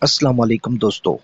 अस्सलाम वालेकुम दोस्तों।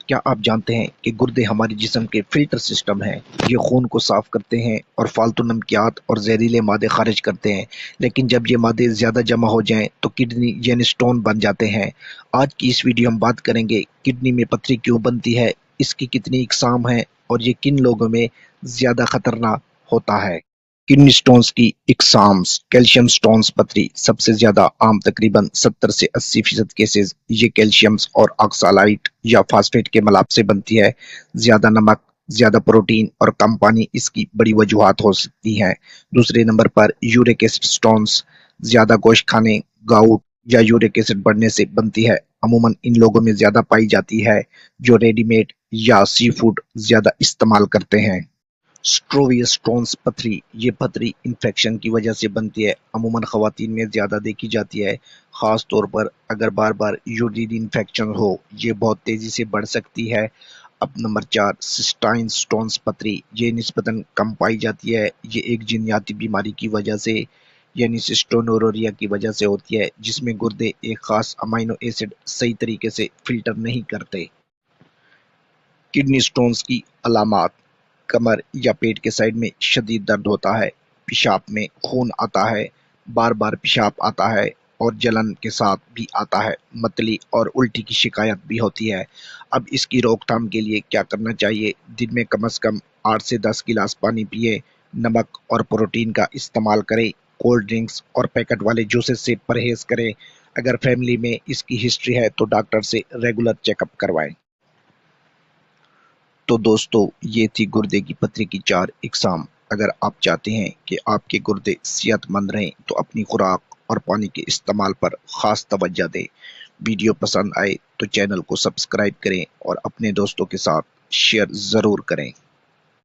क्या आप जानते हैं कि गुर्दे हमारे जिस्म के फिल्टर सिस्टम हैं। ये खून को साफ करते हैं और फालतू नमकियात और जहरीले मादे खारिज करते हैं। लेकिन जब ये मादे ज़्यादा जमा हो जाएं तो किडनी यानी स्टोन बन जाते हैं। आज की इस वीडियो हम बात करेंगे किडनी में पथरी क्यों बनती है, इसकी कितनी इकसाम है और ये किन लोगों में ज़्यादा खतरनाक होता है। किडनी स्टोन्स की इकसाम्स। कैल्शियम स्टोन्स पथरी सबसे ज्यादा आम, तकरीबन 70 से 80% केसेस ये कैल्शियम्स और ऑक्सालाइट या फास्फेट के मिलाप से बनती है। ज्यादा नमक, ज्यादा प्रोटीन और कम पानी इसकी बड़ी वजूहात हो सकती हैं। दूसरे नंबर पर यूरिक एसिड स्टोन्स। ज्यादा गोश्त खाने, गाउट या यूरिक एसिड बढ़ने से बनती है। अमूमन इन लोगों में ज्यादा पाई जाती है जो रेडीमेड या सी फूड ज्यादा इस्तेमाल करते हैं। स्ट्रोवियस स्टोन्स पथरी। ये पथरी इन्फेक्शन की वजह से बनती है। अमूमन ख़वातीन में ज़्यादा देखी जाती है, ख़ास तौर पर अगर बार बार यूरिनरी इन्फेक्शन हो। ये बहुत तेज़ी से बढ़ सकती है। अब नंबर 4, सिस्टाइन स्टोन्स पथरी। ये निस्बतन कम पाई जाती है। ये एक जिनयाती बीमारी की वजह से यानी सिस्टोनोरोरिया की वजह से होती है, जिसमें गुर्दे एक ख़ास अमाइनो एसिड सही तरीके से फिल्टर नहीं करते। किडनी स्टोन्स की अलामात। कमर या पेट के साइड में शदीद दर्द होता है, पेशाब में खून आता है, बार बार पेशाब आता है और जलन के साथ भी आता है। मतली और उल्टी की शिकायत भी होती है। अब इसकी रोकथाम के लिए क्या करना चाहिए? दिन में कम से कम 8 से 10 गिलास पानी पिए, नमक और प्रोटीन का इस्तेमाल करें, कोल्ड ड्रिंक्स और पैकेट वाले जूसेस से परहेज करें। अगर फैमिली में इसकी हिस्ट्री है तो डॉक्टर से रेगुलर चेकअप करवाएं। तो दोस्तों, ये थी गुर्दे की पथरी की 4 इकसाम। अगर आप चाहते हैं कि आपके गुर्दे सेहतमंद रहें तो अपनी खुराक और पानी के इस्तेमाल पर खास तवज्जो दें। वीडियो पसंद आए तो चैनल को सब्सक्राइब करें और अपने दोस्तों के साथ शेयर ज़रूर करें।